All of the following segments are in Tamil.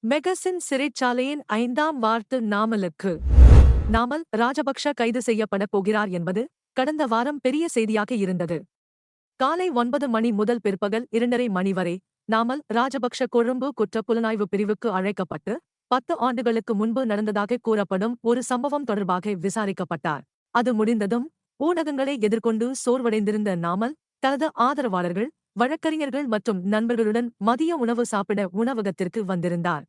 மெகசின் சிறைச்சாலையின் 5ஆம் வார்டு நாமலுக்கு. நாமல் ராஜபக்ஷ கைது செய்யப்பட போகிறார் என்பது கடந்த வாரம் பெரிய செய்தியாக இருந்தது. காலை 9 மணி முதல் பிற்பகல் 2:30 மணி வரை நாமல் ராஜபக்ஷ கொழும்பு குற்றப் புலனாய்வு பிரிவுக்கு அழைக்கப்பட்டு 10 ஆண்டுகளுக்கு முன்பு நடந்ததாக கூறப்படும் ஒரு சம்பவம் தொடர்பாக விசாரிக்கப்பட்டார். அது முடிந்ததும் ஊடகங்களை எதிர்கொண்டு சோர்வடைந்திருந்த நாமல் தனது ஆதரவாளர்கள், வழக்கறிஞர்கள் மற்றும் நண்பர்களுடன் மதிய உணவு சாப்பிட உணவகத்திற்கு வந்திருந்தார்.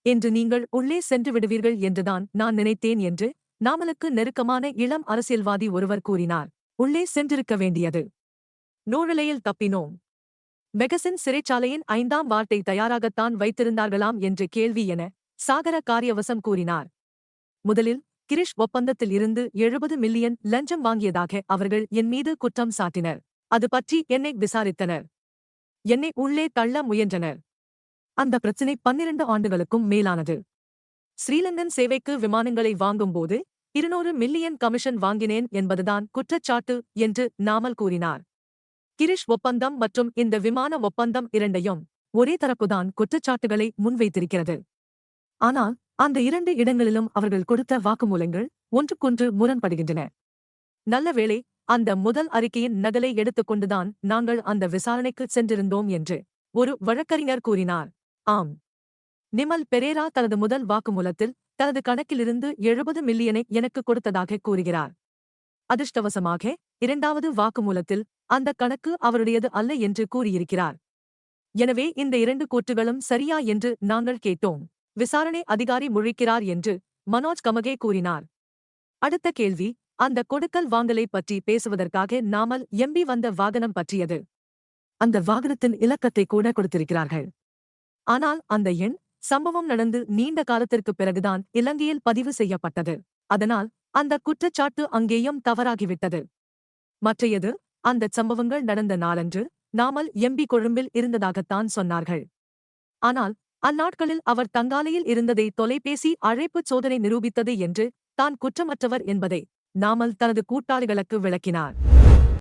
இன்று நீங்கள் உள்ளே சென்று விடுவீர்கள் என்றுதான் நான் நினைத்தேன் என்று நாமலுக்கு நெருக்கமான இளம் அரசியல்வாதி ஒருவர் கூறினார். உள்ளே சென்றிருக்க வேண்டியது. நூழிலையில் தப்பினோம். மெகசின் சிறைச்சாலையின் 5ஆம் வார்டை தயாராகத்தான் வைத்திருந்தார்களாம் என்று கேள்வி என சாகர காரியவசம் கூறினார். முதலில் கிரிஷ் ஒப்பந்தத்தில் இருந்து 70 மில்லியன் லஞ்சம் வாங்கியதாக அவர்கள் என் மீது குற்றம் சாட்டினர். அது பற்றி என்னை விசாரித்தனர். என்னை உள்ளே தள்ள முயன்றனர். அந்த பிரச்சினை 12 ஆண்டுகளுக்கும் மேலானது. ஸ்ரீலங்கன் சேவைக்கு விமானங்களை வாங்கும்போது 200 மில்லியன் கமிஷன் வாங்கினேன் என்பதுதான் குற்றச்சாட்டு என்று நாமல் கூறினார். கிரிஷ் ஒப்பந்தம் மற்றும் இந்த விமான ஒப்பந்தம் இரண்டையும் ஒரே தரப்புதான் குற்றச்சாட்டுகளை முன்வைத்திருக்கிறது. ஆனால் அந்த 2 இடங்களிலும் அவர்கள் கொடுத்த வாக்குமூலங்கள் ஒன்றுக்கொன்று முரண்படுகின்றன. நல்ல வேளை, அந்த முதல் அறிக்கையின் நகலை எடுத்துக்கொண்டுதான் நாங்கள் அந்த விசாரணைக்கு சென்றிருந்தோம் என்று ஒரு வழக்கறிஞர் கூறினார். ஆம். நிமல் பெரேரா தனது முதல் வாக்குமூலத்தில் தனது கணக்கிலிருந்து 70 மில்லியனை எனக்கு கொடுத்ததாக கூறுகிறார். அதிர்ஷ்டவசமாக 2வது வாக்குமூலத்தில் அந்த கணக்கு அவருடையது அல்ல என்று கூறியிருக்கிறார். எனவே இந்த 2 கூற்றுகளும் சரியா என்று நாங்கள் கேட்டோம். விசாரணை அதிகாரி முழிக்கிறார் என்று மனோஜ் கமகே கூறினார். அடுத்த கேள்வி, அந்த கொடுக்கல் வாங்கலை பற்றி பேசுவதற்காக நாமல் எம்பி வந்த வாகனம் பற்றியது. அந்த வாகனத்தின் இலக்கத்தை கூட கொடுத்திருக்கிறார்கள். ஆனால் அந்த எண் சம்பவம் நடந்து நீண்ட காலத்திற்குப் பிறகுதான் இலங்கையில் பதிவு செய்யப்பட்டது. அதனால் அந்த குற்றச்சாட்டு அங்கேயும் தவறாகிவிட்டது. மற்றையது, அந்தச் சம்பவங்கள் நடந்த நாளன்று நாமல் எம்பி கொழும்பில் இருந்ததாகத்தான் சொன்னார்கள். ஆனால் அந்நாட்களில் அவர் தங்காலையில் இருந்ததை தொலைபேசி அழைப்புச் சோதனை நிரூபித்தது என்று தான் குற்றமற்றவர் என்பதை நாமல் தனது கூட்டாளிகளுக்கு விளக்கினார்.